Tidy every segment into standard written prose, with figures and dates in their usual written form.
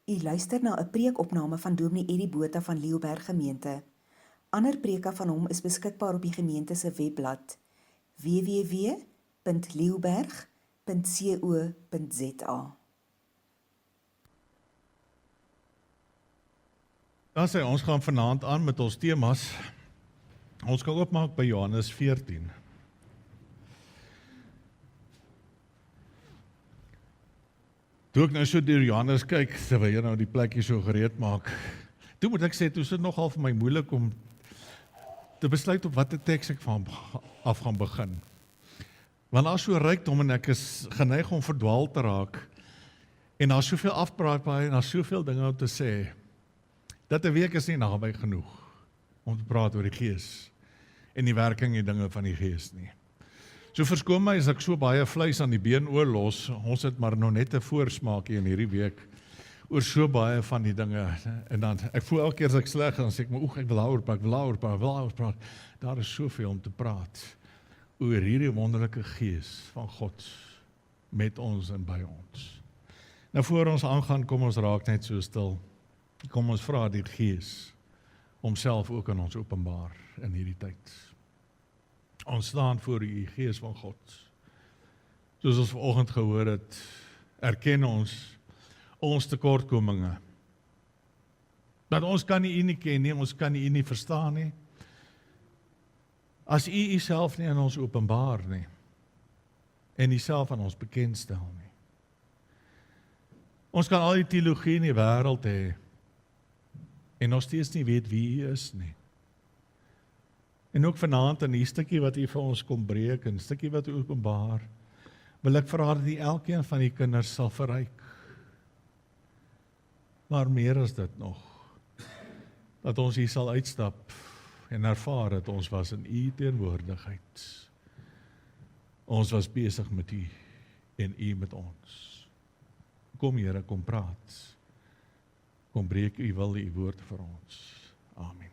U luister na 'n preekopname van Dominee Eddie Botha van Leeuberg Gemeente. Ander preke van hom is beskikbaar op die gemeente se webblad www.leeuberg.co.za. Dan sê ons gaan vanaand aan met ons temas. Ons kan oopmaak by Johannes 14. Toe ek nou so deur Johannes kyk, terwyl jy nou die plekkie so gereed maak, toe moet ek sê, toe is dit nogal vir my moeilik om te besluit op watter teks ek van af gaan begin. Want daar is so rykdom en ek is geneig om verdwaal te raak, en daar is soveel afbraakbaar en daar is soveel dinge om te sê, dat 'n week is nie naby genoeg om te praat oor die Gees en die werking en dinge van die Gees nie. So verskoon my as ek so baie vleis aan die been oorlos, ons het maar nog net 'n voorsmaak in hierdie week oor so baie van die dinge, en dan, ek voel elke keer as ek sleg, dan sê ek, maar ek wil daaroor praat, daar is soveel om te praat, oor hierdie wonderlike Gees van God, met ons en by ons. Nou voor ons aangaan, kom ons raak net so stil, kom ons vra die Gees, homself ook aan ons openbaar in hierdie tyd. Ons staan voor die Gees van God. Soos ons vanoggend gehoor het, erken ons tekortkominge. Dat ons kan nie U nie ken nie, ons kan nie U nie verstaan nie. As U Uself nie aan ons openbaar nie, en Uself aan ons bekendstel nie. Ons kan al die teologie in die wêreld hê, en nog steeds nie weet wie U is nie. En ook vanaand in die stukkie wat U vir ons kom breek, en stukkie wat U openbaar, wil ek vra dat U elkeen van die kinders sal verryk. Maar meer as dit nog, dat ons hier sal uitstap en ervaar dat ons was in U teenwoordigheid. Ons was besig met U en U met ons. Kom Here, kom praat. Kom breek U wil, U woord vir ons. Amen.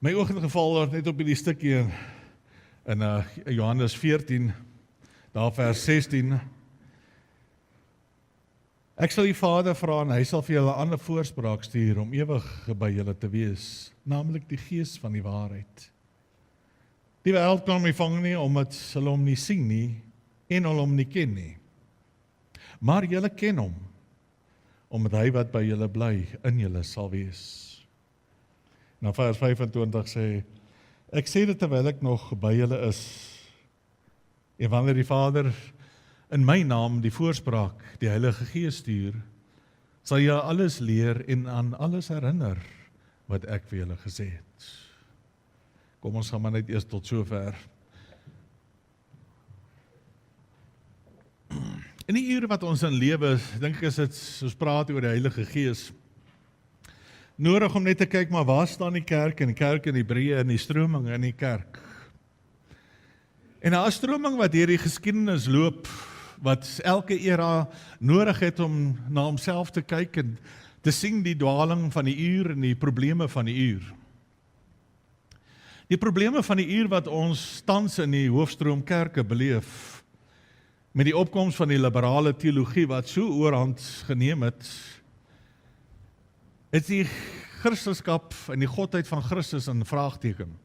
My oog het geval net op die stukkie in Johannes 14, daar vers 16. Ek sal die Vader vra en hy sal vir julle 'n ander voorspraak stuur om ewig by julle te wees, naamlik die Gees van die waarheid. Die wêreld kan hom nie vang nie, omdat hulle hom nie sien nie en hulle hom nie ken nie. Maar julle ken hom, omdat hy wat by julle bly, in julle sal wees. Nou vers 25 sê, ek sê dit terwyl ek nog by julle is, en wanneer die Vader in my naam die voorspraak, die Heilige Gees stuur, sal jy alles leer en aan alles herinner wat ek vir julle gesê het. Kom ons gaan maar net eers tot sover. In die ure wat ons in lewe, dink ek is dit, soos praat oor die Heilige Gees, nodig om net te kyk, maar waar staan die kerk in Hebreë en die stroming in die kerk? En 'n stroming wat deur die geskiedenis loop, wat elke era nodig het om na homself te kyk en te sien die dwaling van die uur en die probleme van die uur. Die probleme van die uur wat ons tans in die hoofstroomkerke beleef, met die opkoms van die liberale teologie wat so oorhand geneem het, is die Christendom en die godheid van Christus in vraagteken.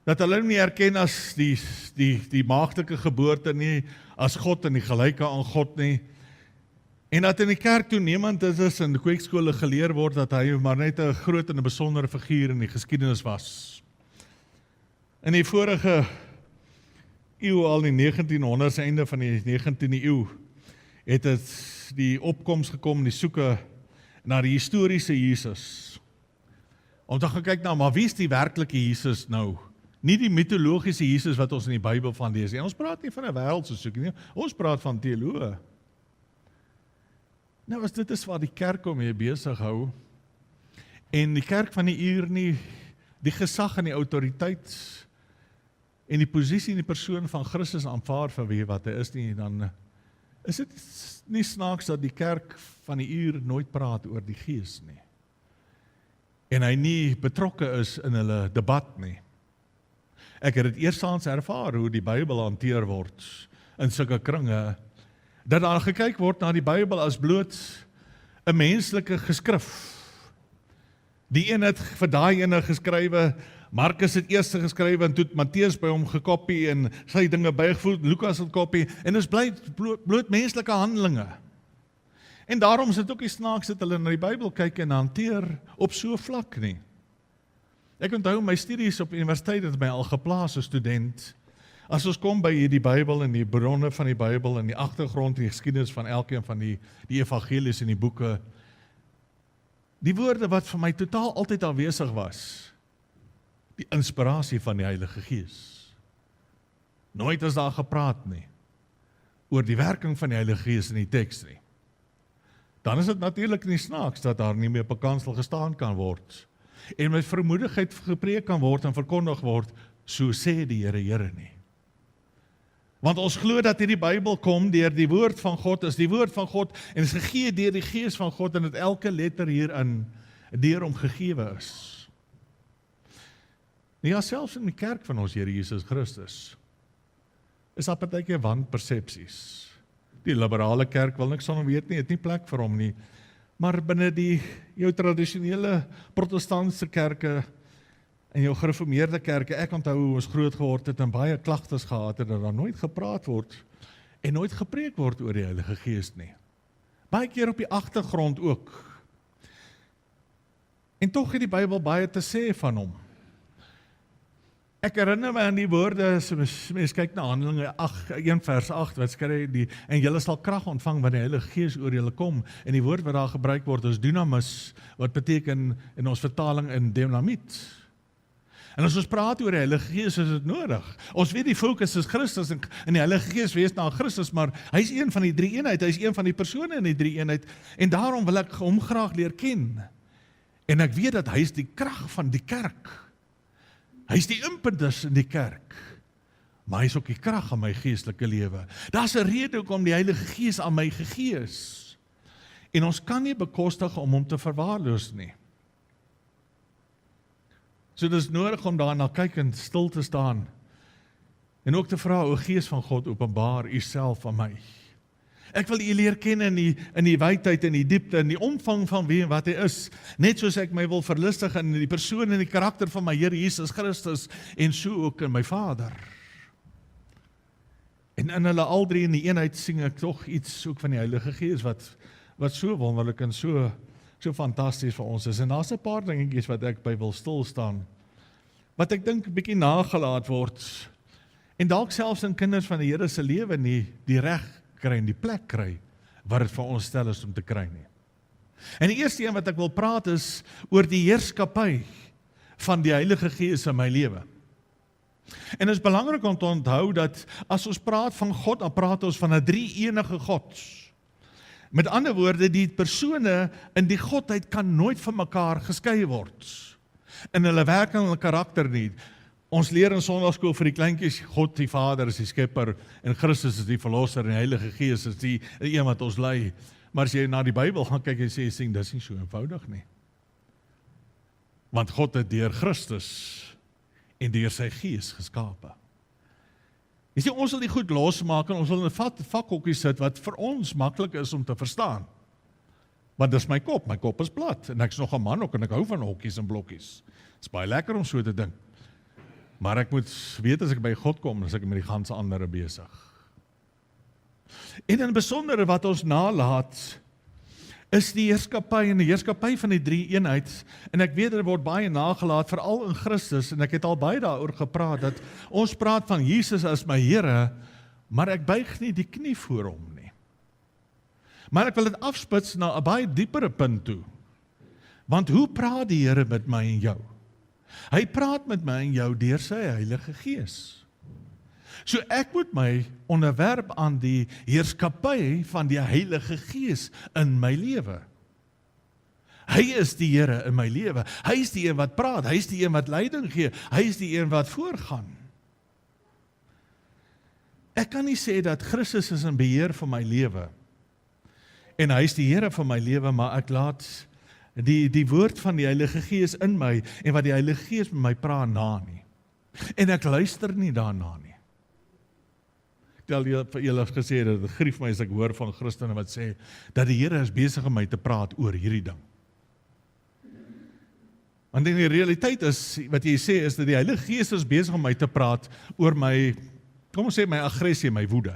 Dat hulle nie erken as die maagdelike geboorte nie, as God en die gelyke aan God nie, en dat in die kerk toenemend is in die kweekskole geleer word, dat hy maar net 'n groot en 'n besondere figuur in die geskiedenis was. In die vorige eeu, al in die 1900s, einde van die 19de eeu, het dit die opkoms gekom, die soeke na die historiese Jesus. Om te gaan kyk na, maar wie is die werklike Jesus nou? Nie die mitologiese Jesus wat ons in die Bybel van lees nie. Ons praat nie van 'n wêreldse soekie nie, ons praat van teoloë. Nou as dit is waar die kerk om mee besig hou, en die kerk van die uur nie die gesag en die autoriteit en die posisie en die persoon van Christus aanvaar vir wie wat hy is nie, dan is dit nie snaaks dat die kerk van die uur nooit praat oor die Gees nie. En hy nie betrokke is in hulle debat nie. Ek het dit eerstens ervaar hoe die Bybel hanteer word in sulke kringe, dat daar gekyk word na die Bybel as bloot 'n menslike geskrif. Die een het vir daai ene geskrywe, Markus het eers geskrywe en toe het Matteus by hom gekopie en sy dinge bygevoeg, Lukas het kopie en dit is bloot menslike handelinge. En daarom is dit ook nie snaaks dat hulle na die Bybel kyk en hanteer op so 'n vlak nie. Ek onthou my studies op universiteit het my al geplaas as student. As ons kom by hierdie Bybel en die bronne van die Bybel en die agtergrond en die geskiedenis van elkeen van die evangelies en die boeke, die woorde wat vir my totaal altyd aanwesig was, die inspirasie van die Heilige Gees. Nooit is daar gepraat nie oor die werking van die Heilige Gees in die teks nie. Dan is dit natuurlik nie snaaks dat daar nie meer op 'n kansel gestaan kan word en met vermoedigheid gepreek kan word en verkondig word, so sê die Here nie. Want ons glo dat hierdie Bybel kom deur die woord van God, is die woord van God en is gegee deur die Gees van God en dat elke letter hierin deur hom gegee is. Ja, selfs in die kerk van ons Here Jesus Christus is daar partykeer wanpersepsies. Die liberale kerk wil niks van hom weet nie, het nie plek vir hom nie. Maar binne jou tradisionele protestantse kerke en jou gereformeerde kerke, ek onthou hoe ons groot geword het en baie klagtes gehad het dat daar nooit gepraat word en nooit gepreek word oor die Heilige Gees nie. Baie keer op die agtergrond ook. En tog het die Bybel baie te sê van hom. Ek herinner my aan die woorde, as mens kyk na Handelinge 1 vers 8, wat skryf en julle sal krag ontvang wanneer die Heilige Gees oor julle kom, en die woord wat daar gebruik word is dunamis, wat beteken in ons vertaling in dynamiet. En as ons praat oor die Heilige Gees, is dit nodig. Ons weet die fokus is Christus en die Heilige Gees wees na Christus, maar hy is een van die drie eenheid, hy is een van die persone in die drie eenheid, en daarom wil ek hom graag leer ken. En ek weet dat hy is die krag van die kerk. Hy is die impetus in die kerk, maar hy is ook die krag in my geestelike lewe. Daar's 'n rede hoekom die Heilige Gees aan my gegee is. En ons kan nie bekostig om hom te verwaarloos nie. So dis nodig om daarna kyk en stil te staan en ook te vra, o Gees van God, openbaar u self aan my. Ek wil u leer ken in die wydheid en die diepte en die omvang van wie en wat hy is, net soos ek my wil verlustig in die persoon en die karakter van my Here Jesus Christus en so ook in my Vader. En in hulle al drie in die eenheid sien ek tog iets ook van die Heilige Gees wat so wonderlik en so fantasties vir ons is. En daar's 'n paar dingetjies wat ek by wil stil staan, wat ek dink 'n bietjie nagelaat word, en dalk selfs in kinders van die Here se lewe nie die reg kry en die plek kry, wat dit vir ons stel is om te kry nie. En die eerste een wat ek wil praat is oor die heerskappy van die Heilige Gees in my lewe. En dit is belangrik om te onthou dat as ons praat van God, dan praat ons van 'n drie-enige God. Met ander woorde, die persone in die Godheid kan nooit van mekaar geskei word. In hulle werking en hulle karakter nie. Ons leer in sonnaarskool vir die kleintjies, God die Vader is die skepper, en Christus is die verlosser, en die Heilige Gees is die een wat ons lei. Maar as jy na die Bybel gaan kyk en sê, dis nie so eenvoudig nie. Want God het deur Christus en deur sy Gees geskape. Jy sê, ons wil die goed losmaak, en ons wil in 'n vakhokkie sit, wat vir ons maklik is om te verstaan. Want dis my kop is plat, en ek is nog 'n man ook, en ek hou van hokkies en blokkies. Het is baie lekker om so te dink. Maar ek moet weet as ek by God kom, as ek met die ganse ander besig. En in besonder wat ons nalaat, is die heerskappy en die heerskappy van die drie eenheid, en ek weet dit word baie nagelaat, veral in Christus, en ek het al baie daaroor gepraat, dat ons praat van Jesus as my Here, maar ek buig nie die knie voor hom nie. Maar ek wil dit afspits na 'n baie diepere punt toe, want hoe praat die Here met my en jou? Hy praat met my en jou deur sy Heilige Gees. So ek moet my onderwerp aan die heerskappy van die Heilige Gees in my lewe. Hy is die Here in my lewe. Hy is die een wat praat, hy is die een wat leiding gee, hy is die een wat voorgaan. Ek kan nie sê dat Christus is in beheer van my lewe, en hy is die Here van my lewe, maar ek laat die woord van die Heilige Gees in my, en wat die Heilige Gees met my praat na nie. En ek luister nie daarna nie. tel vir julle gesê, dit grief my as ek hoor van Christene wat sê, dat die Here is besig om my te praat oor hierdie ding. Want in die realiteit is, wat jy sê, is dat die Heilige Gees is besig om my te praat oor my, kom ons sê, my aggressie, my woede.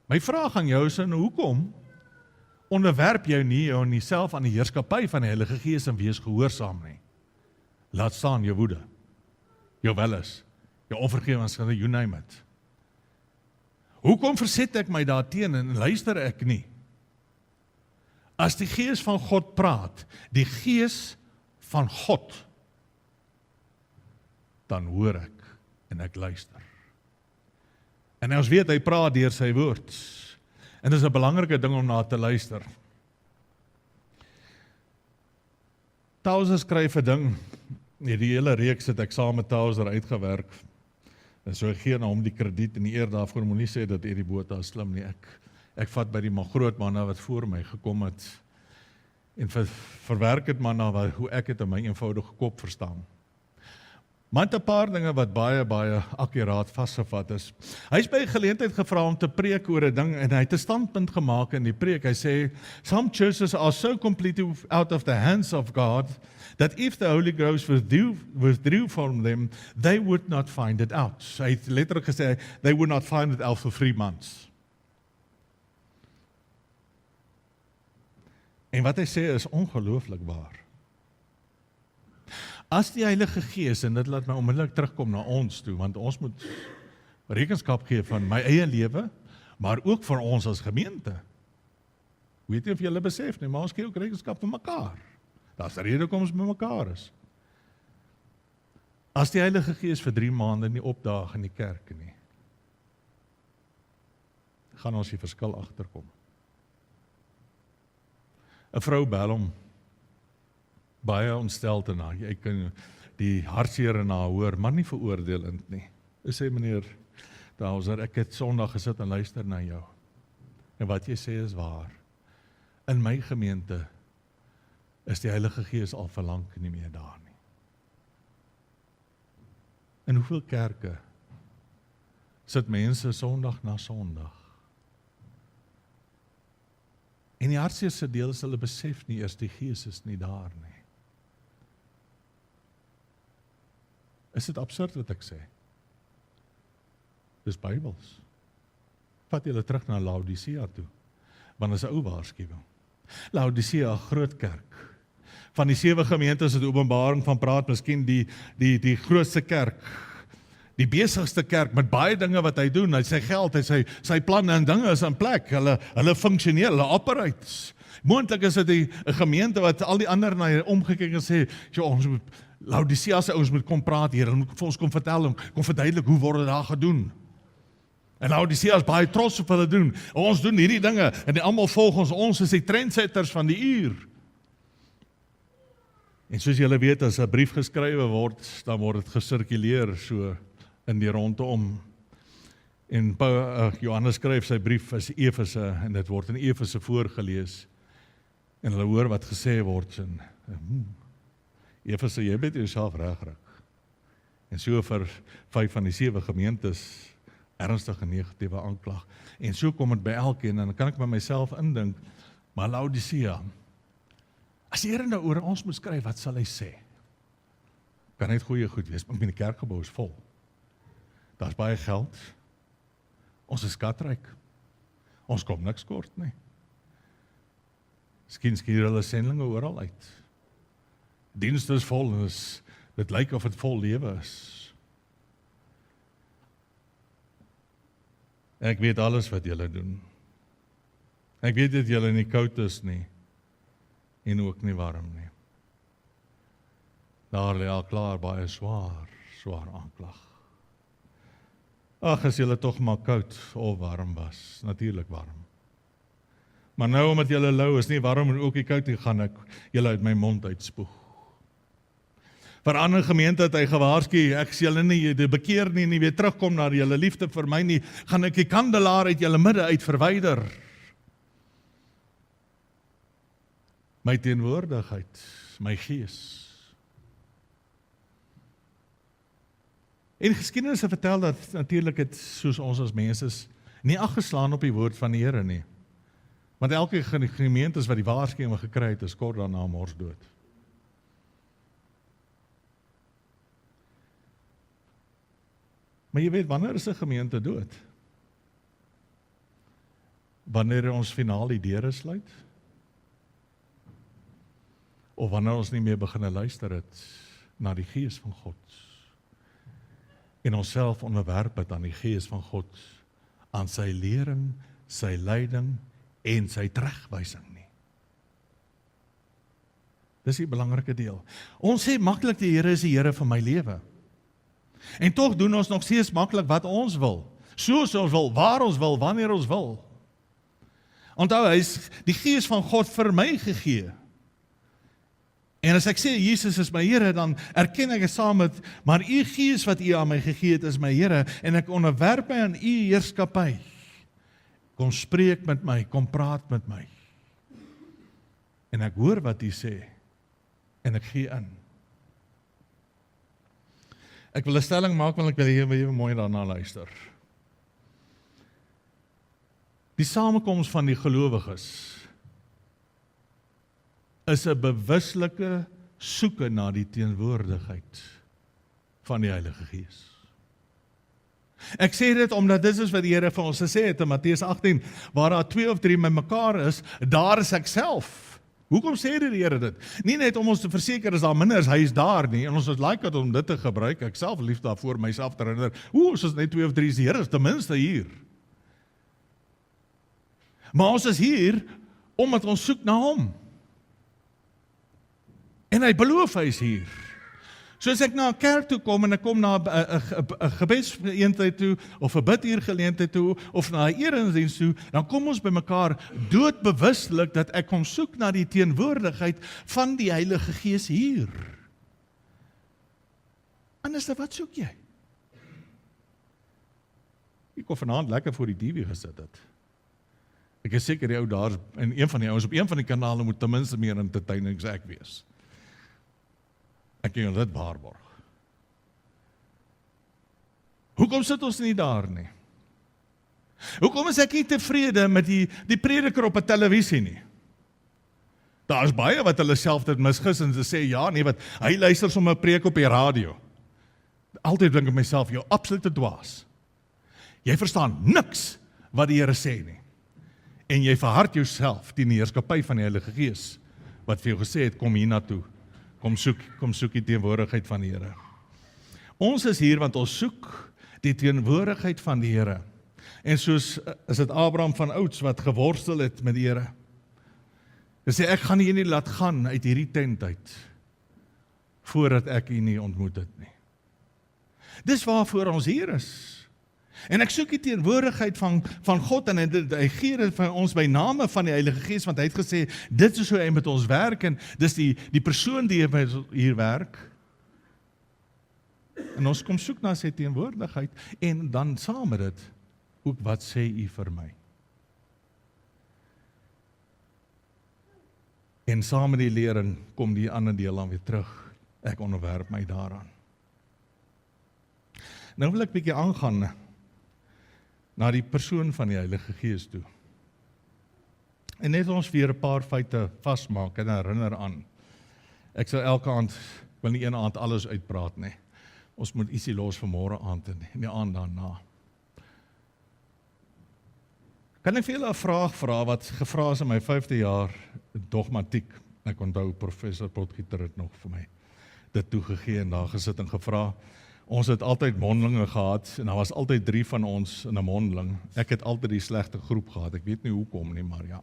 My vraag aan jou is, hoekom onderwerp jou nie jou en jouself aan die heerskappy van die Heilige Gees en wees gehoorsaam nie? Laat staan jou woede, jou welis, jou onvergewensgewens, you name it. Hoekom verset ek my daarteen en luister ek nie? As die Gees van God praat, die Gees van God, dan hoor ek en ek luister. En ons weet, hy praat deur sy woord. En dit is 'n belangrike ding om na te luister. Tauser skryf 'n ding, die hele reeks het ek saam met Tauser uitgewerk. En so ek gee na hom die krediet en die eer daarvoor, moenie sê dat Eddie Botha is slim nie. Ek vat by die groot manne wat voor my gekom het en verwerk het maar na hoe ek het in my eenvoudige kop verstaan. Maar 'n paar dinge wat baie akkuraat vasgevat is. Hy is by 'n geleentheid gevra om te preek oor 'n ding en hy het 'n standpunt gemaak in die preek. Hy sê, some churches are so completely out of the hands of God that if the Holy Ghost withdrew from them, they would not find it out. Hy het letterlik gesê, they would not find it out for 3 months. En wat hy sê is ongelooflik waar. As die Heilige Gees, en dit laat my onmiddellik terugkom na ons toe, want ons moet rekenskap gee van my eie lewe, maar ook van ons as gemeente. Weet nie of julle besef nie, maar ons gee ook rekenskap vir mekaar. Daar's 'n rede hoekom ons by mekaar is. As die Heilige Gees vir 3 maande nie opdaag in die kerk nie, gaan ons die verskil agterkom. 'n Vrou bel hom, baie ontstel en jy kan die hartseer in haar hoor, maar nie veroordelend nie. Hy sê, meneer Tauser, ek het Sondag gesit en luister na jou. En wat jy sê is waar. In my gemeente is die Heilige Gees al vir lank nie meer daar nie. In hoeveel kerke sit mense Sondag na Sondag? En die hartseerste deel is hulle besef nie eers die Gees is nie daar nie. Is dit absurd wat ek sê? Dis Bybels. Vat julle terug na Laodicea toe, want dit is 'n ou waarskuwing. Laodicea, 'n groot kerk. Van die 7 gemeentes het Openbaring van praat, miskien die grootste kerk, die besigste kerk, met baie dinge wat hy doen, hy sy geld, hy sy planne en dinge is in plek, hulle funksioneel, hulle operate. Moontlik is dit 'n gemeente wat al die ander na hy omgekyk en sê, ons moet, Laodicea se ouens moet kom praat hier, hulle moet vir ons kom vertel, kom verduidelik hoe word dit daar gedoen. En Laodicea is baie trots op hulle doen. Ons doen hierdie dinge en die almal volg ons is die trendsetters van die uur. En soos julle weet, as 'n brief geskrywe word, dan word dit gesirkuleer so in die rondom. En Johannes skryf sy brief as Efese en dit word in Efese voorgelees. En hulle hoor wat gesê word en Efese, jy het jouself regryk. En so vir 5 van die 7 gemeentes ernstige negatiewe aanklag. En so kom dit by elkeen en dan kan ek by myself indink, maar Laodicea, as die Here nou oor ons moet skryf, wat sal hy sê? Kan net goeie goed wees, want die kerkgebou is vol. Daar's baie geld. Ons is skatryk. Ons kom niks kort nie. Miskien skier hulle sendlinge oral uit. Dienste is vol en dit lyk of dit vol lewe is. Ek weet alles wat julle doen. Ek weet dat julle nie koud is nie en ook nie warm nie. Daar lê al klaar baie swaar aanklag. Ag, as julle tog maar koud of warm was, natuurlik warm. Maar nou omdat julle lou is nie warm en ook nie koud nie, gaan ek julle uit my mond uitspoeg. Vir ander gemeente het hy gewaarsku, ek sê julle nie bekeer nie weer terugkom na julle liefde vir my nie, gaan ek die kandelaar uit julle midde uit verwyder. My teenwoordigheid, my gees. En geskiedenis vertel dat natuurlik het soos ons as mense is nie aggeslaan op die woord van die Here nie. Want elke gemeente wat die waarskuwing gekry het, is kort daarna mors dood. Maar jy weet, wanneer is 'n gemeente dood? Wanneer ons finaal die deure sluit? Of wanneer ons nie meer begin luister het na die Gees van God en onsself onderwerp het aan die Gees van God, aan sy lering, sy leiding en sy teregwysing nie. Dis die belangrike deel. Ons sê maklik die Here is die Here van my lewe. En tog doen ons nog steeds maklik wat ons wil. Soos ons wil, waar ons wil, wanneer ons wil. Onthou, hy is die Gees van God vir my gegee. En as ek sê, Jesus is my Here, dan erken ek saam met, maar u Gees wat u aan my gegee het, is my Here, en ek onderwerp my aan u heerskappy. Kom spreek met my, kom praat met my. En ek hoor wat u sê, en ek gee in. Ek wil 'n stelling maak, want ek wil hier mooi daarna luister. Die samekoms van die gelowiges is 'n bewuslike soeke na die teenwoordigheid van die Heilige Gees. Ek sê dit omdat dit is wat die Here vir ons gesê het in Matteus 18, waar daar 2 of 3 met mekaar is, daar is ek self. Hoekom sê die Here dit? Nie net om ons te verseker as daar minder is, hy is daar nie, en ons is like het om dit te gebruik, ek self lief daarvoor myself te herinner, ons is net 2 of 3 is die Here, is ten minste hier. Maar ons is hier, omdat ons soek na hom. En hy beloof hy is hier. So as ek na 'n kerk toe kom en ek kom na 'n gebedsgeleentheid toe of 'n biduurgeleentheid toe of na 'n erediens toe, dan kom ons by mekaar doodbewuslik dat ek kom soek na die teenwoordigheid van die Heilige Gees hier. Anders wat soek jy? Ek kon vanaand lekker voor die TV gesit het. Ek is seker die ou daar en een van die ouens op een van die kanale moet ten minste meer entertaining as ek wees. Ek kan dit waarborg. Hoekom sit ons nie daar nie? Hoekom is ek nie tevrede met die prediker op 'n televisie nie? Daar is baie wat hulle self dit misgis en sê, ja nee, wat, hy luister sommer 'n preek op die radio. Altyd dink ek myself, jou absolute dwaas. Jy verstaan niks wat die Here sê nie. En jy verhard jouself teen die heerskappy van die Heilige Gees, wat vir jou gesê het, kom hiernatoe. Kom soek die teenwoordigheid van die Here. Ons is hier want ons soek die teenwoordigheid van die Here. En soos is dit Abraham van ouds wat geworstel het met die Here. Hy sê ek gaan u nie laat gaan uit hierdie tent uit voordat ek u nie ontmoet het nie. Dis waarvoor ons hier is. En ek soek die teenwoordigheid van God en hy gee dit vir ons by name van die Heilige Gees, want hy het gesê, dit is hoe hy met ons werk, en dis die persoon die hier werk. En ons kom soek na sy teenwoordigheid, en dan saam met dit, ook wat sê u vir my? En saam met die lering, kom die ander deel dan weer terug. Ek onderwerp my daaraan. Nou wil ek 'n bietjie aangaan na die persoon van die Heilige Gees toe. En net ons weer 'n paar feite vasmaak en herinner aan. Ek sal elke aand, wil nie een aand alles uitpraat nie. Ons moet ietsie los vir môre aand en die aand daarna. Kan ek vir julle 'n vraag vra wat gevra is in my 5de jaar dogmatiek? Ek onthou professor Potgieter het nog vir my dit toegegee en daar gesit en gevra. Ons het altyd mondelinge gehad, en daar was altyd 3 van ons in 'n mondeling. Ek het altyd die slegte groep gehad, ek weet nie hoekom nie, maar ja.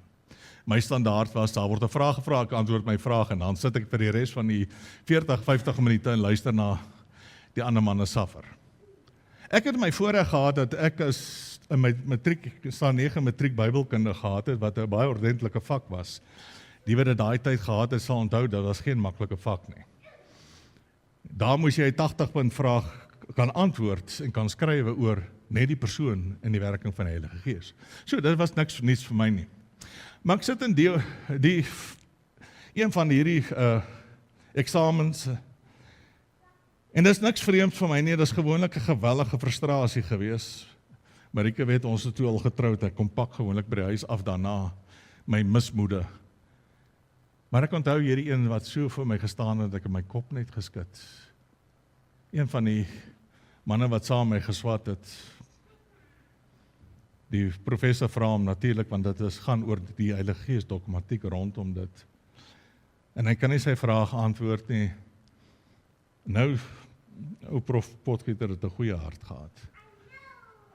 My standaard was, daar word 'n vraag gevra, ek antwoord my vraag, en dan sit ek vir die res van die 40, 50 minute en luister na die ander manne suffer. Ek het my voorreg gehad dat ek is in my matriek, staan 9 matriek Bybelkunde gehad het, wat 'n baie ordentlike vak was. Die wat dit daai tyd gehad het, sal onthou, dat was geen maklike vak nie. Daar moes jy 80 punt vraag kan antwoord en kan skrywe oor net die persoon en die werking van die Heilige Gees. So, dit was niks vir my nie. Maar ek sit in een van hierdie eksamens En dis niks vreemd vir my nie, dis gewoonlik 'n geweldige frustrasie gewees. Marike weet, ons het toe al getroud, ek kom pak gewoonlik by die huis af daarna, my mismoede. Maar ek onthou hierdie een wat so voor my gestaan het, ek het my kop net geskit. Een van die manne wat saam met my geswat het, die professor vra hom natuurlik, want dit gaan oor die Heilige Gees dogmatiek rondom dit. En hy kan nie sy vraag antwoord nie. Nou, ou prof Potgieter het 'n goeie hart gehad.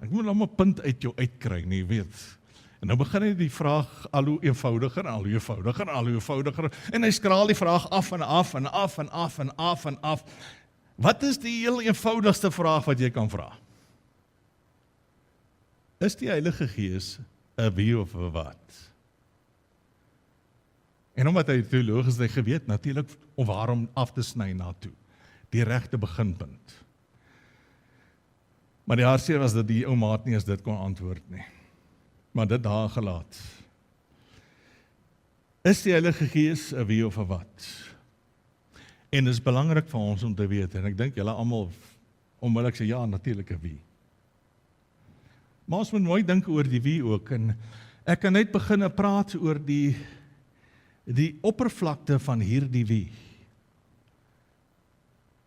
Ek moet nou 'n punt uit jou uitkry, nie weet. En nou begin hy die vraag al hoe eenvoudiger, al hoe eenvoudiger, al hoe eenvoudiger, en hy skraal die vraag af en af en af en af en af en af. Wat is die heel eenvoudigste vraag wat jy kan vra? Is die Heilige Gees 'n wie of 'n wat? En omdat hy teoloog is, hy geweet natuurlik om waarom af te sny na toe. Die regte beginpunt. Maar die hartseer was dat die ou maat nie eens dit kon antwoord nie. Maar dit daar gelaat. Is die Heilige Gees 'n wie of 'n wat? En dit is belangrik vir ons om te weet, en ek dink julle almal onmiddellik sê ja, natuurlik 'n wie. Maar ons moet mooi dink oor die wie ook, en ek kan net begin praat oor die oppervlakte van hierdie wie.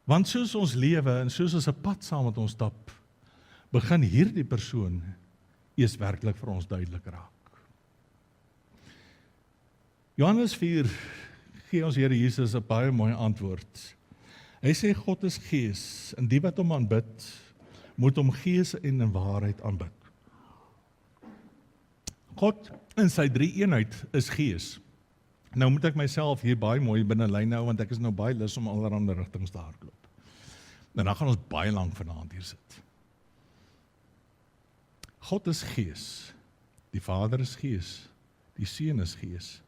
Want soos ons lewe en soos ons 'n pad saam met ons stap, begin hierdie persoon eers werklik vir ons duidelik raak. Johannes 4 gee ons Here Jesus 'n baie mooi antwoord. Hy sê God is gees, en die wat hom aanbid, moet hom gees en in waarheid aanbid. God in sy drie eenheid is gees. Nou moet ek myself hier baie mooi binne lyn hou, want ek is nou baie lus om allerhande rigtings te hardloop. En dan gaan ons baie lank vanaand hier sit. God is gees. Die Vader is gees. Die Seun is gees.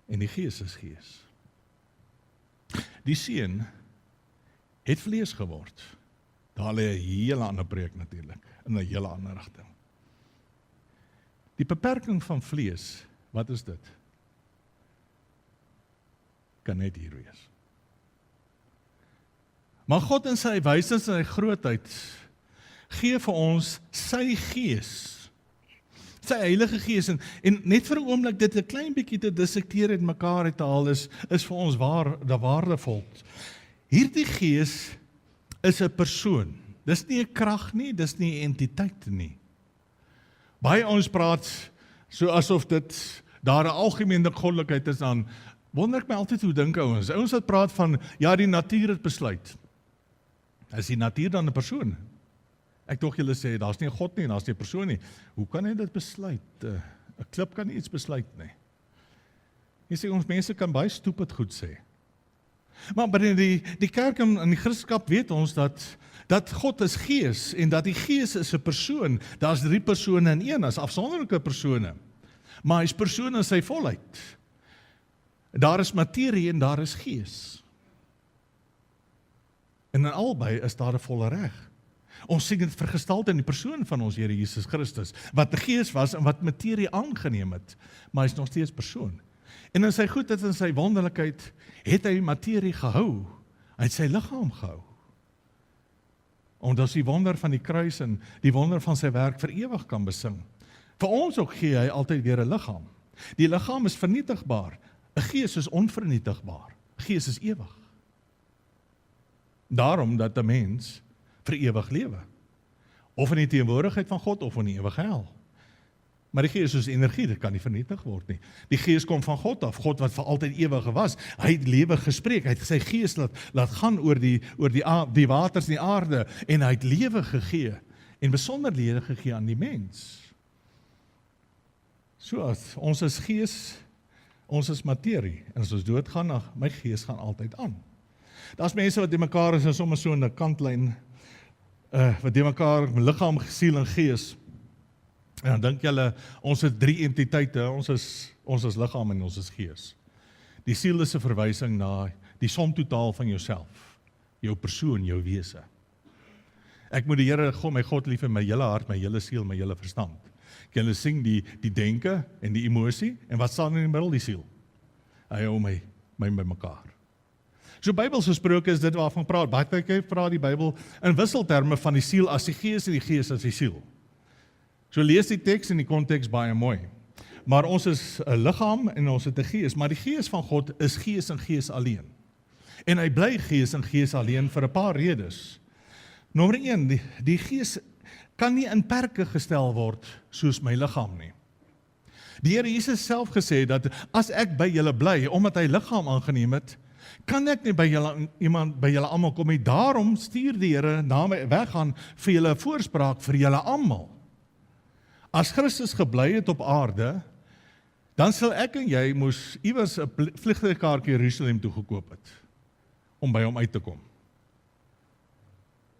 En die Gees is gees. Die Seun het vlees geword. Daar lê 'n hele ander preek natuurlik, in 'n hele ander rigting. Die beperking van vlees, wat is dit? Kan net hier wees. Maar God in sy wysheid en sy grootheid gee vir ons sy gees, sy Heilige Gees, en net vir 'n oomblik dit 'n klein bietjie te dissekteer en mekaar uit te haal is vir ons waardevol. Hierdie gees is 'n persoon. Dis nie 'n krag nie, dis nie 'n entiteit nie. Baie ons praat so asof dit daar 'n algemene goddelikheid is, dan wonder ek my altyd hoe dink ouens. Ouens wat praat van ja, die natuur het besluit. Is die natuur dan 'n persoon? Ek dog julle sê daar's nie 'n God nie, daar's nie 'n persoon nie. Hoe kan hy dit besluit? 'n Klip kan nie iets besluit nie. Jy sê ons mense kan baie stupid goed sê. Maar binne die kerk en die Christendom weet ons dat God is gees en dat die gees is 'n persoon. Daar's 3 persone in een, as afsonderlike persone. Maar hy's persoon in sy volheid. Daar is materie en daar is gees. En in albei is daar 'n volle reg. Ons sien dit vergestalte in die persoon van ons Here Jesus Christus, wat 'n gees was en wat materie aangeneem het, maar hy is nog steeds persoon. En in sy goedheid en sy wonderlikheid het hy materie gehou. Hy het sy liggaam gehou. Omdat ons die wonder van die kruis en die wonder van sy werk vir ewig kan besing. Vir ons ook gee hy altyd weer 'n liggaam. Die liggaam is vernietigbaar. 'n Gees is onvernietigbaar. Gees is ewig. Daarom dat 'n mens vir ewig lewe. Of in die teenwoordigheid van God of in die ewige hel. Maar die Gees is energie, dit kan nie vernietig word nie. Die Gees kom van God af, God wat vir altyd ewig was. Hy het lewe gespreek, hy het sy Gees laat gaan oor die waters en die aarde, en hy het lewe gegee, en besonder lewe gegee aan die mens. So, ons is gees, ons is materie, en as ons doodgaan, my gees gaan altyd aan. Daar's mense wat die mekaar is, en soms so in 'n kantlyn, wat die mekaar liggaam, siel en gees. En dan dink julle, ons het 3 entiteite, ons is liggaam en ons is gees. Die siel is 'n verwysing na die somtotaal van jouself, jou persoon, jou wese. Ek moet die Here, my God lief in my hele hart, my hele siel, my hele verstand. Julle sing die denke en die emosie, en wat staan in die middel? Die siel. Hy hou my by mekaar. So Bybels gesproke is dit waarvan praat. Baie keer praat die Bybel in wisselterme van die siel as die gees en die gees as die siel. So lees die teks en die konteks baie mooi. Maar ons is 'n liggaam en ons het 'n gees, maar die gees van God is gees en gees alleen. En hy bly gees en gees alleen vir 'n paar redes. Nommer 1, die gees kan nie in perke gestel word soos my liggaam nie. Die Here Jesus self gesê dat as ek by julle bly, omdat hy liggaam aangeneem het, kan ek nie by julle almal kom nie. Daarom stuur die Here na my weggaan vir julle 'n voorspraak vir julle almal. As Christus gebly het op aarde, dan sal ek en jy moes iewers 'n vliegtuigkaartjie Jerusalem toe gekoop het om by hom uit te kom.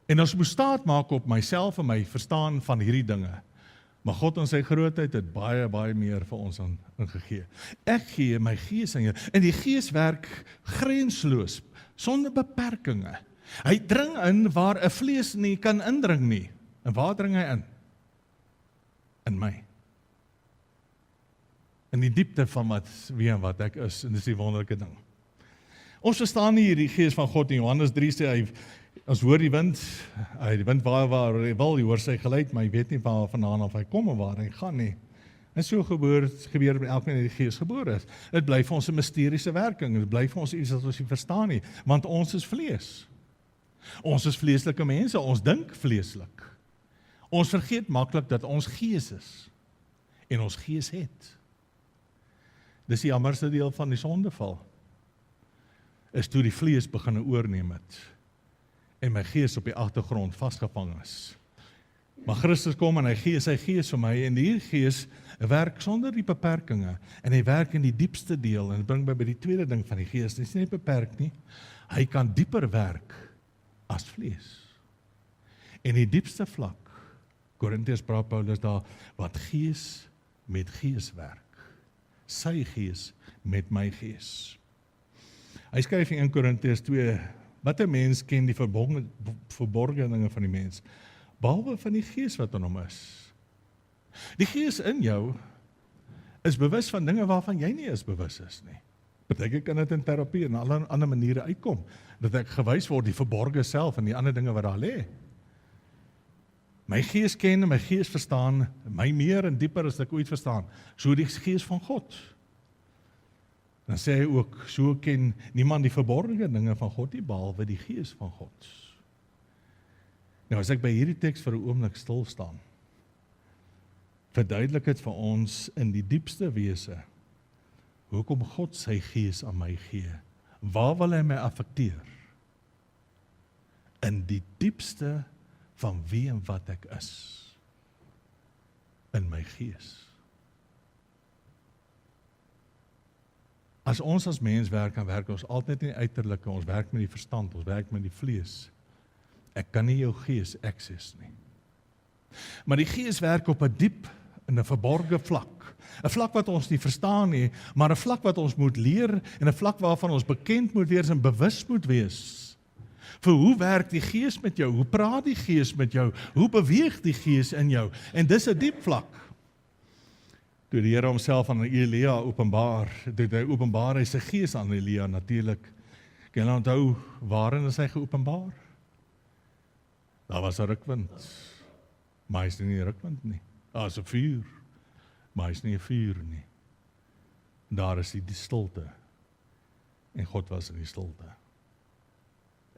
En ons moet staat maak op myself en my verstaan van hierdie dinge. Maar God in sy grootheid het baie, baie meer vir ons ingegee. Ek gee my gees aan jou. En die gees werk grensloos, sonder beperkings. Hy dring in waar 'n vlees nie kan indring nie. En waar dring hy in? In my. In die diepte van wie en wat ek is. En dis die wonderlike ding. Ons verstaan nie hierdie gees van God in Johannes 3 sê, ons hoor die wind waar hy wil, jy hoor sy geluid, maar jy weet nie waar vandaan af hy kom en waar hy gaan nie. En so gebeur met elke mens die gees gebore is. Dit bly vir ons 'n misteriese werking, dit bly vir ons iets wat ons nie verstaan nie, want ons is vlees. Ons is vleeslike mense, ons dink vleeslik. Ons vergeet maklik dat ons gees is, en ons gees het. Dis die jammerste deel van die sondeval, is toe die vlees begin oorneem het, en my gees op die agtergrond vasgevang is. Maar Christus kom en hy gee sy gees vir my, en die gees werk sonder die beperkings, en hy werk in die diepste deel, en bring my by die tweede ding van die gees, dit is nie beperk nie, hy kan dieper werk as vlees. En die diepste vlak, Korintiërs praat Paulus daar, wat gees met gees werk, sy gees met my gees. Hy skryf in 1 Korintiërs 2, wat 'n mens ken die verborgene dinge van die mens, behalwe van die gees wat in hom is. Die gees in jou is bewus van dinge waarvan jy nie is bewus is nie. Partykeer kan dit in terapie en alle ander maniere uitkom, dat ek gewys word die verborgde self en die ander dinge wat daar lê. My gees ken en my gees verstaan, my meer en dieper as ek ooit verstaan, so die gees van God. Dan sê hy ook, so ken niemand die verborgde dinge van God nie, behalwe die gees van God. Nou as ek by hierdie teks vir 'n oomblik stil staan, verduidelik dit vir ons in die diepste wese, hoekom God sy gees aan my gee. Waar wil hy my affekteer? In die diepste van wie en wat ek is. In my gees. As ons as mens werk, dan werk ons altyd in die uiterlike, ons werk met die verstand, ons werk met die vlees. Ek kan nie jou gees access nie. Maar die gees werk op 'n diep, in 'n verborgde vlak. 'n Vlak wat ons nie verstaan nie, maar 'n vlak wat ons moet leer, en 'n vlak waarvan ons bekend moet wees en bewus moet wees. Vir hoe werk die gees met jou? Hoe praat die gees met jou? Hoe beweeg die gees in jou? En dis 'n diep vlak. Toe die Here homself aan Elia openbaar, toe hy openbaar hy sy gees aan Elia natuurlik. Kan jy onthou waarin is hy geopenbaar? Daar was 'n rukwind, maar hy is nie 'n rukwind nie. Daar is 'n vuur, maar hy is nie 'n vuur nie. Daar is die stilte, en God was in die stilte.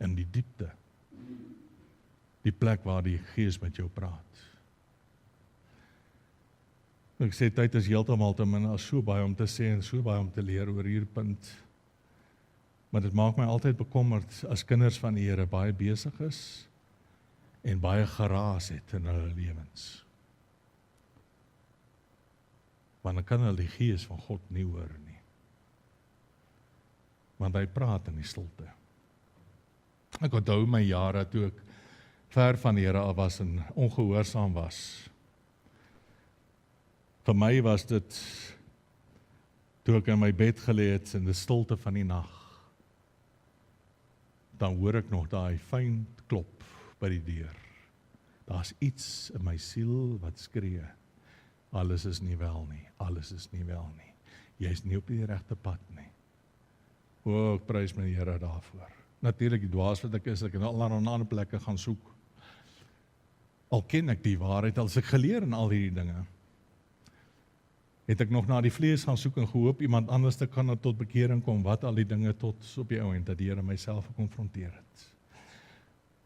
In die diepte, die plek waar die gees met jou praat. Ek sê, tyd is heeltemal te min, as so baie om te sê en so baie om te leer oor hierdie punt. Maar dit maak my altyd bekommerd as kinders van die Here baie besig is en baie geraas het in hulle lewens. Want dan kan hulle die gees van God nie hoor nie. Want hy praat in die stilte. Ek onthou my jare toe ek ver van die Here af was en ongehoorsaam was. Vir my was dit, toe ek in my bed gelê het in die stilte van die nag, dan hoor ek nog daai fyn klop by die deur. Daar's iets in my siel wat skree, alles is nie wel nie, alles is nie wel nie. Jy is nie op die regte pad nie. O, ek prys my Here daarvoor. Natuurlik die dwaas wat ek is, ek kan al aan ander plekke gaan soek. Al ken ek die waarheid, al is ek geleer in al hierdie dinge. Het ek nog na die vlees gaan soek en gehoop iemand anders te kan tot bekering kom, wat al die dinge tot op die ouend, dat die Here myself gekonfronteer het.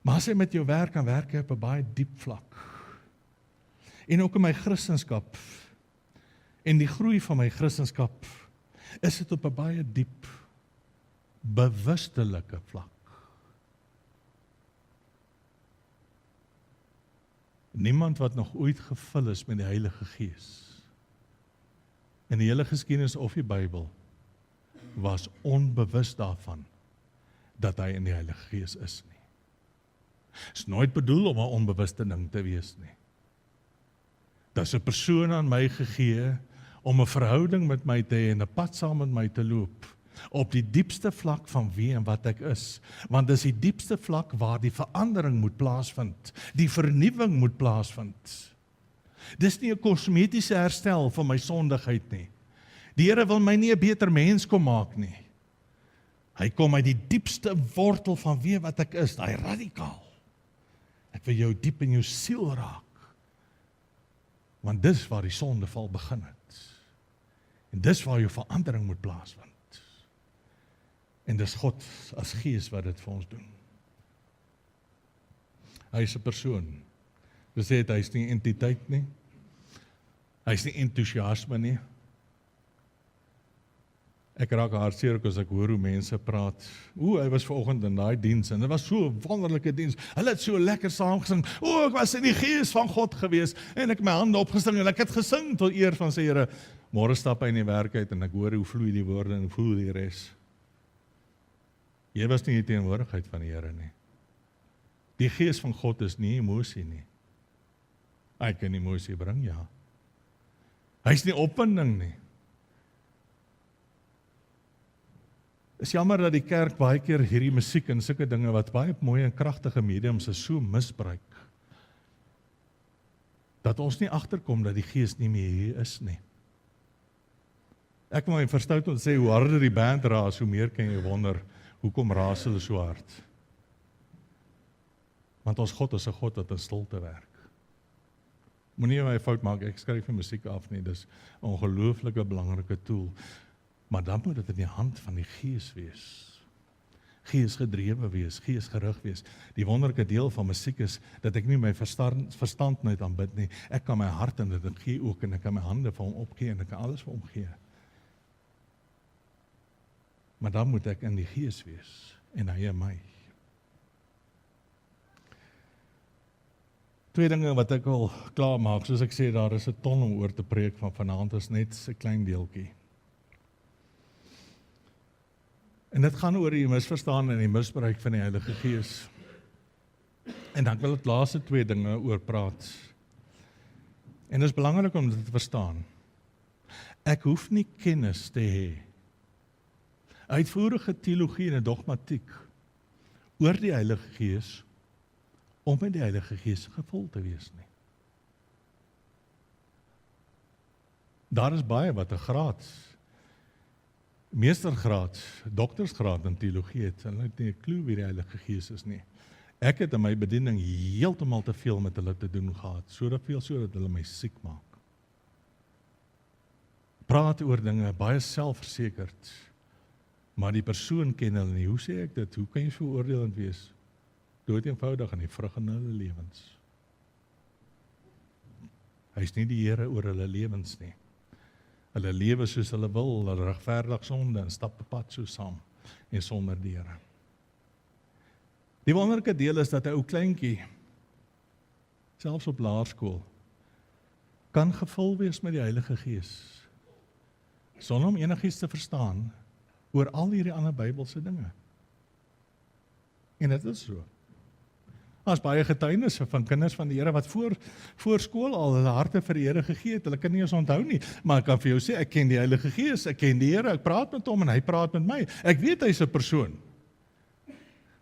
Maar as hy met jou werk, dan werk hy op 'n baie diep vlak. En ook in my Christendom, en die groei van my Christendom, is dit op 'n baie diep, bewustelike vlak. Niemand wat nog ooit gevul is met die Heilige Gees, in die hele geskiedenis of die Bybel, was onbewus daarvan, dat hy in die Heilige Gees is nie. Is nooit bedoel om 'n onbewuste ding te wees nie. Dit is 'n persoon aan my gegee, om 'n verhouding met my te hê en 'n pad saam met my te loop, op die diepste vlak van wie en wat ek is, want dis die diepste vlak waar die verandering moet plaasvind, die vernuwing moet plaasvind. Dis nie 'n kosmetiese herstel van my sondigheid nie. Die Here wil my nie 'n beter mens kom maak nie. Hy kom uit die diepste wortel van wie wat ek is, daai radikaal. Ek wil jou diep in jou siel raak, want dis waar die sondeval begin het. En dis waar jou verandering moet plaasvind. En dis God as Gees wat dit vir ons doen. Hy is 'n persoon. We sê hy is nie entiteit nie. Hy is nie entoesiasme nie. Ek raak hartseer as ek hoor hoe mense praat. Hy was vanoggend in daai diens en dit was so 'n wonderlike diens. Hulle het so lekker saam gesing. Ek was in die Gees van God gewees en ek het my hande opgesing en ek het gesing tot eer van sy Here. Môre stap hy in die werk uit en ek hoor hoe vloei die woorde en voel die res. Jy was nie die teenwoordigheid van die Here nie. Die Gees van God is nie emosie nie. Hy kan emosie bring, ja. Hy is nie opwinding nie. Is jammer dat die kerk baie keer hierdie musiek en sulke dinge wat baie mooi en kragtige mediums is so misbruik, dat ons nie agterkom dat die Gees nie meer hier is nie. Ek moet my verstout om te sê, hoe harder die band raas, hoe meer kan jy wonder, hoekom raas hulle so hard? Want ons God is 'n God wat in stilte werk. Moenie my fout maak, ek skryf nie musiek af nie, dis 'n ongelooflike belangrike tool. Maar dan moet dit in die hand van die Gees wees. Gees gedrewe wees, Gees gerig wees. Die wonderlike deel van musiek is, dat ek nie my verstand net aanbid nie, ek kan my hart in dit gee ook, en ek kan my hande vir hom opgee, en ek kan alles vir hom gee. Maar dan moet ek in die Gees wees, en hy in my. Twee dinge wat ek wil klaarmaak, soos ek sê, daar is 'n ton om oor te preek van vanaand, is net 'n klein deeltjie. En dit gaan oor die misverstaan en die misbruik van die Heilige Gees. En dan wil ek laaste twee dinge oor praat. En dit is belangrik om dit te verstaan. Ek hoef nie kennis te hê, uitvoerige teologie en dogmatiek, oor die Heilige Gees, om met die Heilige Gees gevul te wees nie. Daar is baie wat 'n graad, meestergraad, doktersgraad in teologie het, en hulle het nie 'n klou wie die Heilige Gees is nie. Ek het in my bediening heeltemal te veel met hulle te doen gehad, sodat hulle my siek maak. Praat oor dinge, baie selfversekerd, maar die persoon ken hulle nie. Hoe sê ek dit? Hoe kan jy so oordeelend wees? Dood eenvoudig aan die vrug in hulle lewens. Hy is nie die Here oor hulle lewens nie. Hulle lewe soos hulle wil, hulle regverdig sonde en stap 'n pad so saam en sonder die Here. Die wonderlike deel is dat 'n ou kleintjie, selfs op laerskool, kan gevul wees met die Heilige Gees, sonder om enigiets te verstaan oor al hierdie ander Bybelse dinge. En dit is so. Daar's baie getuienisse van kinders van die Here wat voor skool al hulle harte vir die Here gegee het. Hulle kan nie eens onthou nie, maar ek kan vir jou sê, ek ken die Heilige Gees, ek ken die Here, ek praat met hom en hy praat met my. Ek weet hy's 'n persoon.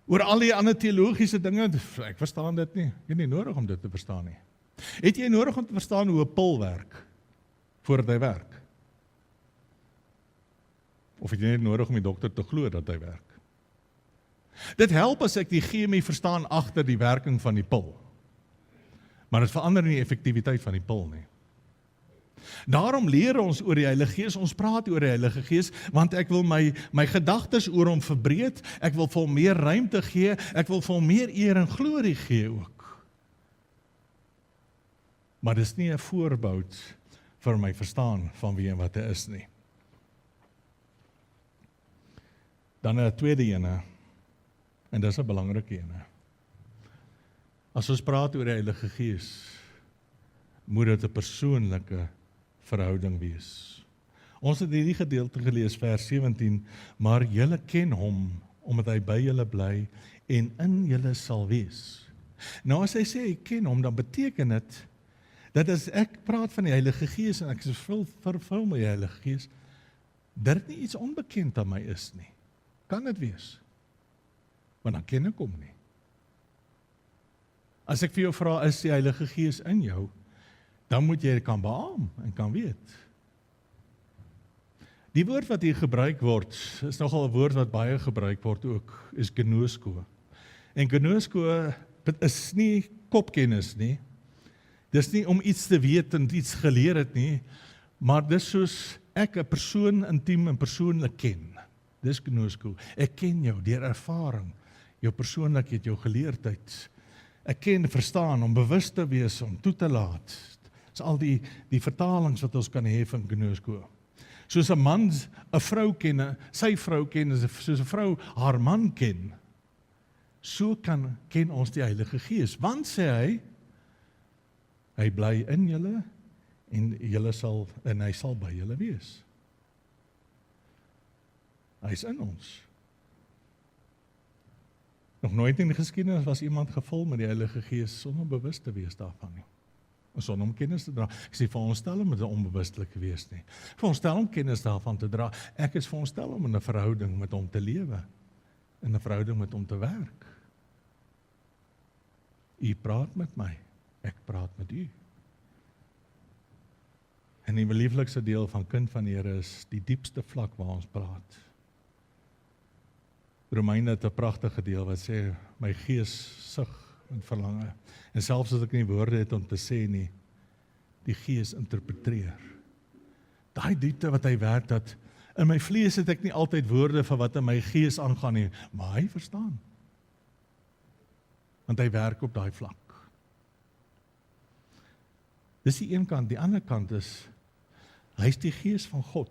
Oor al die ander teologiese dinge, ek verstaan dit nie. Jy het nie nodig om dit te verstaan nie. Het jy nodig om te verstaan hoe 'n pil werk voordat hy werk? Of het jy net nodig om die dokter te glo dat hy werk? Dit help as ek die chemie verstaan agter die werking van die pil. Maar dit verander nie die effektiwiteit van die pil nie. Daarom leer ons oor die Heilige Gees, ons praat oor die Heilige Gees, want ek wil my gedagtes oor hom verbreed, ek wil vir hom meer ruimte gee, ek wil vir hom meer eer en glorie gee ook. Maar dis nie 'n voorboud vir my verstaan van wie en wat hy is nie. Dan 'n tweede ene, en dis 'n belangrike ene. As ons praat oor die Heilige Gees, moet dit 'n persoonlike verhouding wees. Ons het hierdie gedeelte gelees, vers 17, maar julle ken hom, omdat hy by julle bly en in julle sal wees. Nou as hy sê, ek ken hom, dan beteken dit, dat as ek praat van die Heilige Gees, en ek is vervul met die Heilige Gees, dat dit nie iets onbekend aan my is nie. Kan dit wees? Want dan ken ek hom nie. As ek vir jou vra, is die Heilige Gees in jou, dan moet jy kan beaam en kan weet. Die woord wat hier gebruik word, is nogal 'n woord wat baie gebruik word ook, is gnosko. En gnosko is nie kopkennis nie. Dis nie om iets te weet en iets geleer het nie, maar dis soos ek 'n persoon intiem en persoonlik ken. Dis gnosko. Ek ken jou deur ervaring, jou persoonlikheid, jou geleerdheid. Ek ken, verstaan, om bewus te wees, om toe te laat. Dis al die vertalings wat ons kan hê van gnosko. Soos 'n man 'n vrou ken, sy vrou ken, soos 'n vrou haar man ken, so ken ons die Heilige Gees. Want sê hy bly in julle en hy sal by julle wees. Hy is in ons. Nog nooit in die geskiedenis was iemand gevul met die Heilige Gees sonder bewus te wees daarvan nie. En sonder om kennis te dra. Ek sê veronderstel om dit onbewustelik wees nie. Veronderstel om kennis daarvan te dra. Ek is veronderstel om in 'n verhouding met hom te lewe. In 'n verhouding met hom te werk. U praat met my, ek praat met u. En die lieflikste deel van kind van die Here is die diepste vlak waar ons praat. Romeine het 'n pragtige deel wat sê, my gees sug en verlange. En selfs as ek nie woorde het om te sê nie, die gees interpreteer. Daai diepte wat hy werk, dat in my vlees het ek nie altyd woorde vir wat in my gees aangaan nie, maar hy verstaan. Want hy werk op daai vlak. Dis die een kant, die ander kant is, hy is die gees van God.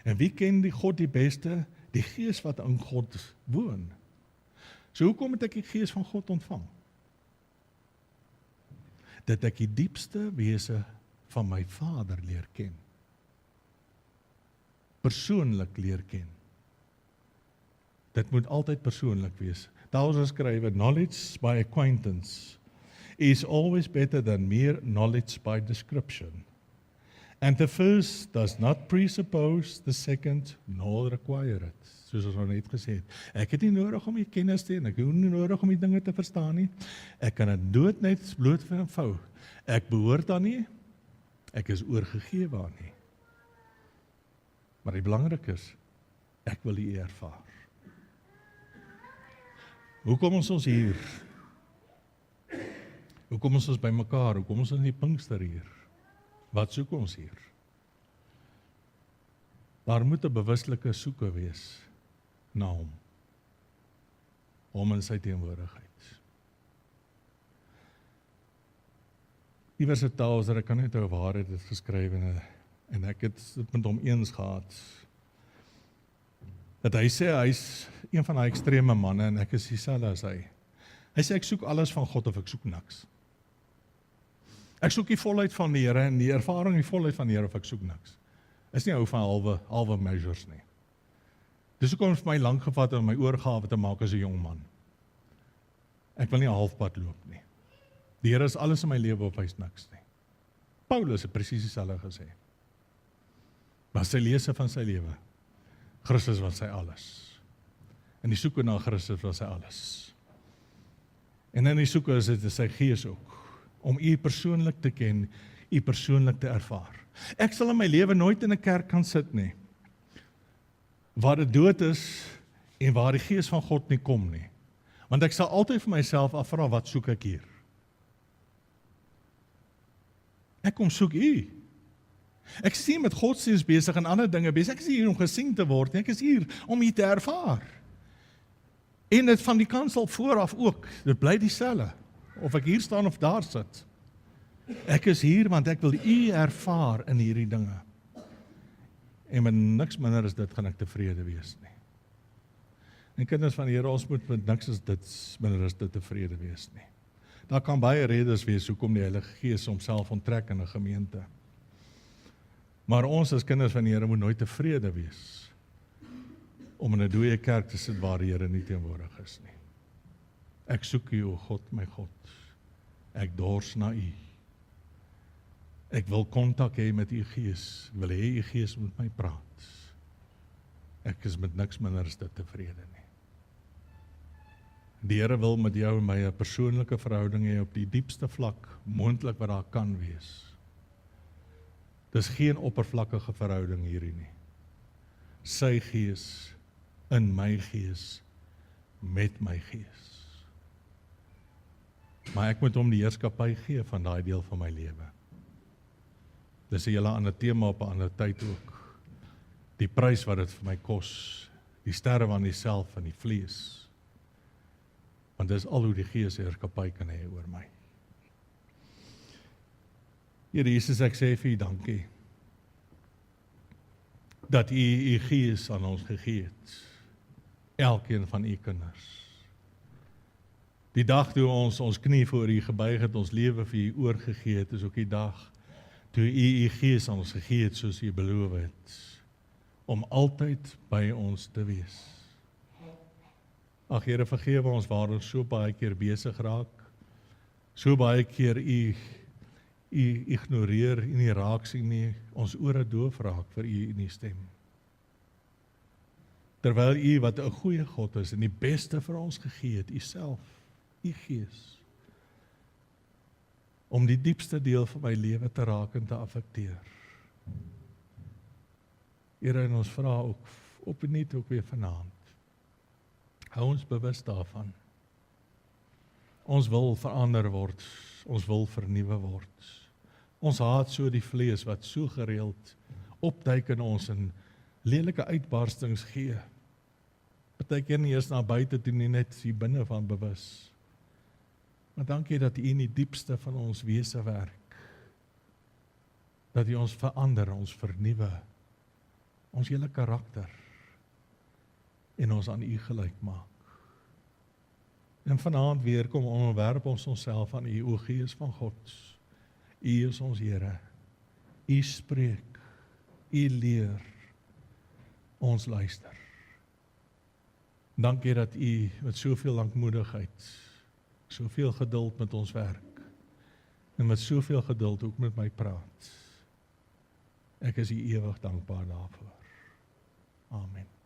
En wie ken die God die beste? Die gees wat in God woon. So hoekom het ek die gees van God ontvang? Dat ek die diepste wese van my Vader leer ken. Persoonlik leer ken. Dit moet altyd persoonlik wees. Daar is geskrywe, knowledge by acquaintance is always better than mere knowledge by description. And the first does not presuppose the second nor require it. Soos ons nou net gesê het. Ek het nie nodig om die kennis te hê, ek het nie nodig om die dinge te verstaan nie. Ek kan dit net bloot vou. Ek behoort aan nie, ek is oorgegee aan nie. Maar die belangrik is, ek wil die ervaar. Hoe kom ons hier? Hoe kom ons by mekaar? Hoe kom ons in die Pinkster hier? Wat soek ons hier? Daar moet 'n bewuslike soeke wees na hom. Hom in sy teenwoordigheid. Iewers 'n taal, ek kan net oor waarheid dit geskryf en ek het dit met hom eens gehad. Dat hy sê, hy is een van daai ekstreme manne en ek is dieselfde as hy. Hy sê, ek soek alles van God of ek soek niks. Ek soek die volheid van die Here en die ervaring die volheid van die Here of ek soek niks. Is nie hou van halwe measures nie. Dis hoekom het vir my lank gevat om my oorgawe te maak as 'n jong man. Ek wil nie 'n halfpad loop nie. Die Here is alles in my lewe of hy is niks nie. Paulus het presies dieselfde gesê. Maar sy lese van sy lewe, Christus was sy alles. En die soeke na Christus was sy alles. En in die soeke is dit sy gees ook, om u persoonlik te ken, u persoonlik te ervaar. Ek sal in my lewe nooit in 'n kerk kan sit nie, waar dit dood is en waar die Gees van God nie kom nie. Want ek sal altyd vir myself afvra, wat soek ek hier? Ek kom soek U. Ek is nie met godsdienst besig en ander dinge besig. Ek is hier om gesien te word. Ek is hier om U te ervaar. En dit van die kant al vooraf ook. Dit bly dieselfde. Of ek hier staan of daar sit. Ek is hier want ek wil U ervaar in hierdie dinge. En met niks minder as dit gaan ek tevrede wees nie. En kinders van die Here, ons moet met niks as dit minder as dit tevrede wees nie. Daar kan baie redes wees hoekom die Heilige Gees homself onttrek in 'n gemeente. Maar ons as kinders van die Here moet nooit tevrede wees om in 'n dooie kerk te sit waar die Here nie teenwoordig is nie. Ek soek U, o God, my God. Ek dors na U. Ek wil kontak hê met U Gees. Ek wil hê U Gees moet my praat. Ek is met niks minder as dit tevrede nie. Die Here wil met jou en my 'n persoonlike verhouding hê op die diepste vlak, moontlik wat daar kan wees. Dis geen oppervlakkige verhouding hierdie nie. Sy Gees, in my gees, met my gees. Maar ek moet hom die heerskappy gee van daai deel van my lewe. Dis 'n hele ander tema op 'n ander tyd ook. Die prys wat dit vir my kos, die sterwe aan myself en die vlees. Want dis al hoe die Gees heerskappy kan hê oor my. Here Jesus, ek sê vir U dankie dat U Gees aan ons gegee het. Elkeen van U kinders. Die dag toe ons knie voor U gebuig het, ons lewe vir U oorgegee het, is ook die dag toe U Gees aan ons gegee het soos U beloof het, om altyd by ons te wees. Ag Here, vergewe ons waar ons so baie keer besig raak, so baie keer U ignoreer, U nie raak sien nie, ons ore doof raak vir U en U stem. Terwyl U wat 'n goeie God is en die beste vir ons gegee het, U self, U Gees, om die diepste deel van my lewe te raak en te affekteer. Here, en ons vra ook opnuut ook weer vanaand. Hou ons bewus daarvan. Ons wil verander word, ons wil vernuwe word. Ons haat so die vlees wat so gereeld opduik in ons en lelike uitbarstings gee. Partykeer nie eers na buite toe nie, net hier binne van bewus. Maar dankie dat U in die diepste van ons wese werk. Dat U ons verander, ons vernuwe, ons hele karakter en ons aan U gelyk maak. En vanaand weer kom onderwerp ons onsself aan U, o Gees van God. U is ons Here. U spreek, U leer, ons luister. Dankie dat U met soveel lankmoedigheid, soveel geduld met ons werk, en met soveel geduld ook met my praat. Ek is U ewig dankbaar daarvoor. Amen.